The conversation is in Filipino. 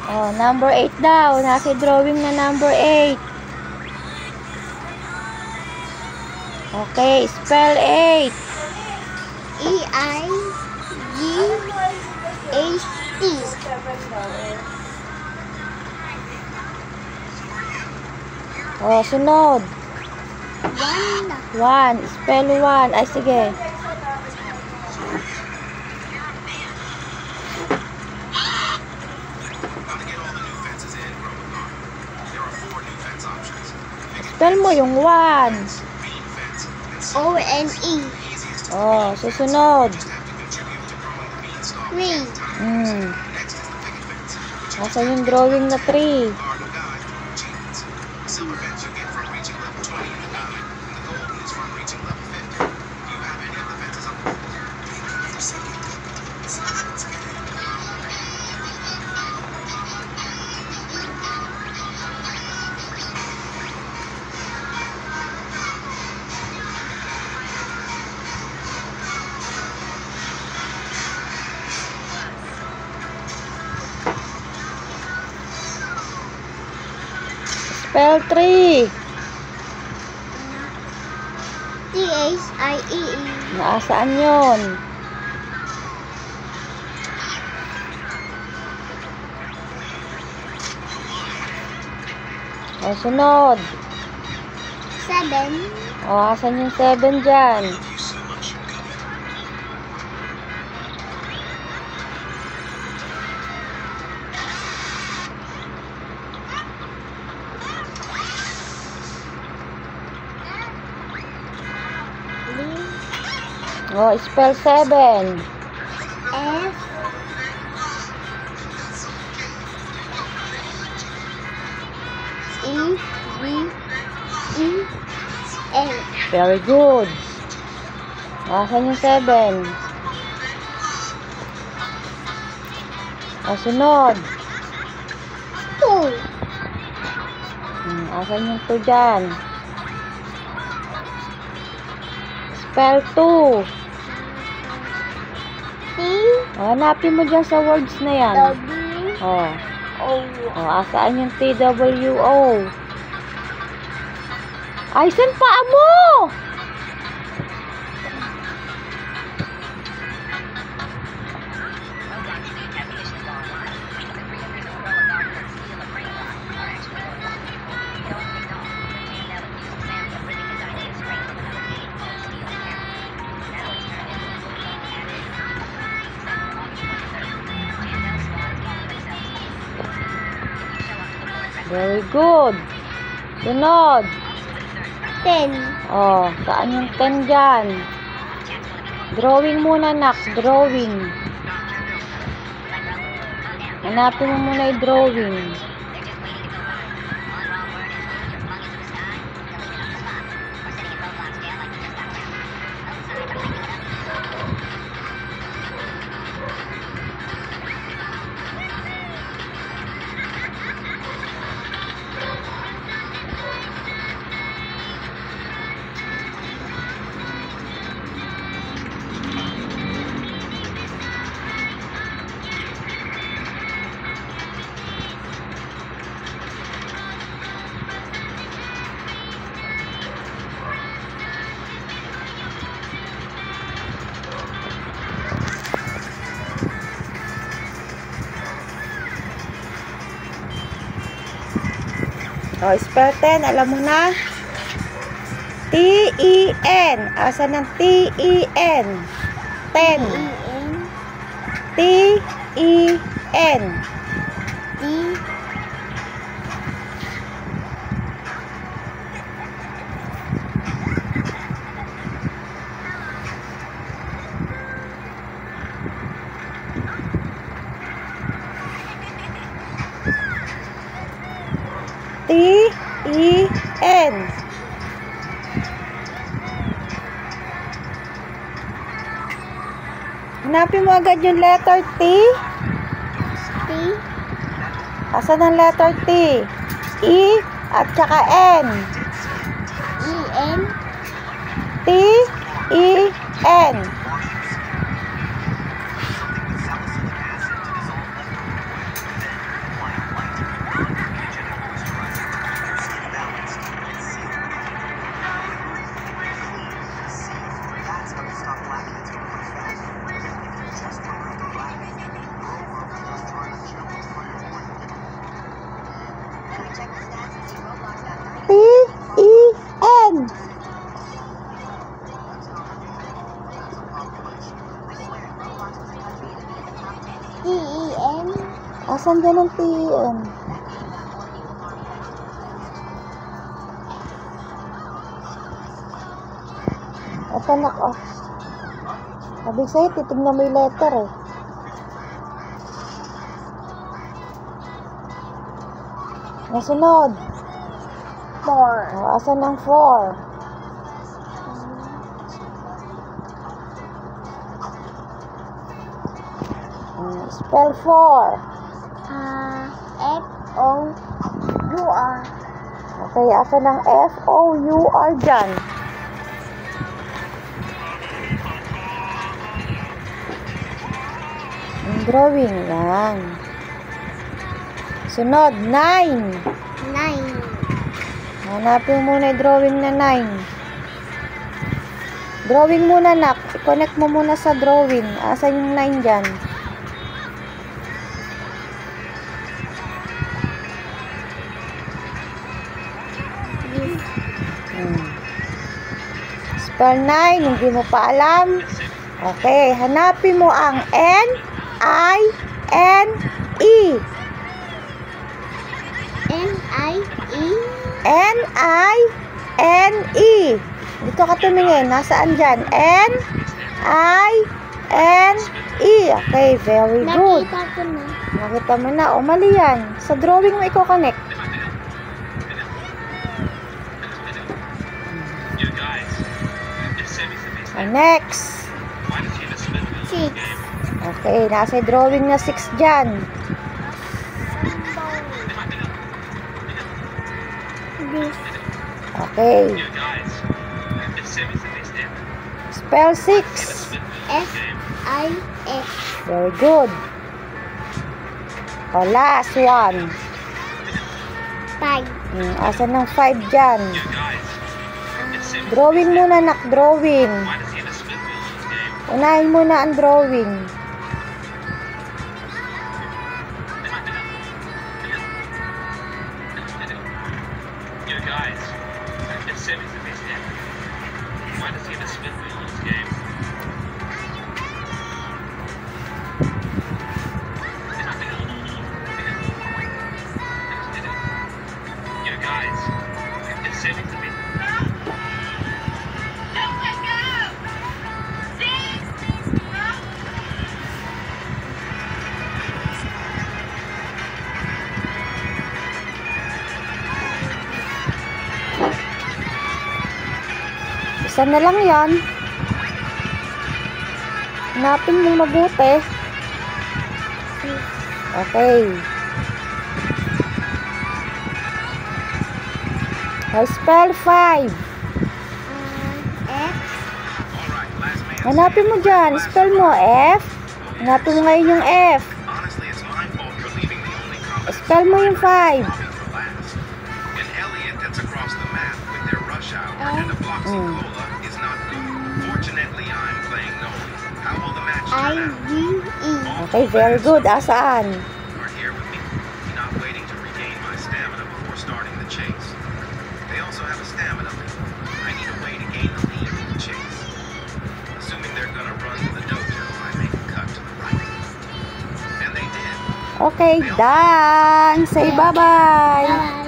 Oh, number 8 daw. Nasa drawing na number 8. Okay, spell 8. E-I-G-H-T. Oh, sunod. 1. 1. Spell 1. Ay, sige. Spell mo yung 1. O-N-E. Oh, susunod. 3. Nasa yung drawing na 3. Spell 3. T-H-I-E-E. Nasaan yun? O, sunod. 7. O, asan yung 7 dyan? O, spell 7. F. E. B. E. L. Very good. Asan yung 7? O, sunod. 2. Asan yung 2 dyan? Spell 2. T. O, hanapin mo dyan sa words na yan. W. O, O. asaan yung T-W-O? Ay, saan paa mo? Very good. Sunod. 10. Oh, saan yung 10 dyan? Drawing muna, nak. Drawing. Hanapin mo muna yung drawing. O, spell 10. Alam mo na? T-E-N. Asan ng T-E-N? 10. E-N. T-E-N. T. T-E-N. Hanapin mo agad yung letter T. T. Asan ang letter T? E at saka N. E-N. T-E-N. Asan dyan ang TN? Ito anak, oh. Sabi sa'yo, titignan mo yung letter eh. Nasunod. 4. Oh, asan ang 4? Spell 4. F-O-U-R. Okay, asan ang F-O-U-R dyan? Ang drawing yan. Sunod, 9. 9. Hanapin muna yung drawing na 9. Drawing muna, nak. I-connect mo muna sa drawing. Asan yung 9 dyan? Spell 9, hindi mo pa alam. Okay, hanapin mo ang N-I-N-E. N-I-E. N-I-N-E. Dito ka tumingin. Nasaan dyan? N-I-N-E. Okay, very good. Nakita ko na. Nakita mo na. O, mali yan. Sa drawing mo i-connect. Next. 6. Okay, nasa drawing na 6 dyan. This. Okay. Spell 6. S-I-X. Very good. O, last one. 5. Asan ng 5 dyan? Drawing muna, nak. Drawing. Unahin muna ang drawing. Isa na lang yan. Hanapin mo mabuti. Okay. I spell 5. F. Hanapin mo dyan. Spell mo F. Hanapin mo ngayon yung F. Spell mo yung 5. I-G-E. Okay, very good. Asaan? Okay, done. Say bye-bye. Bye.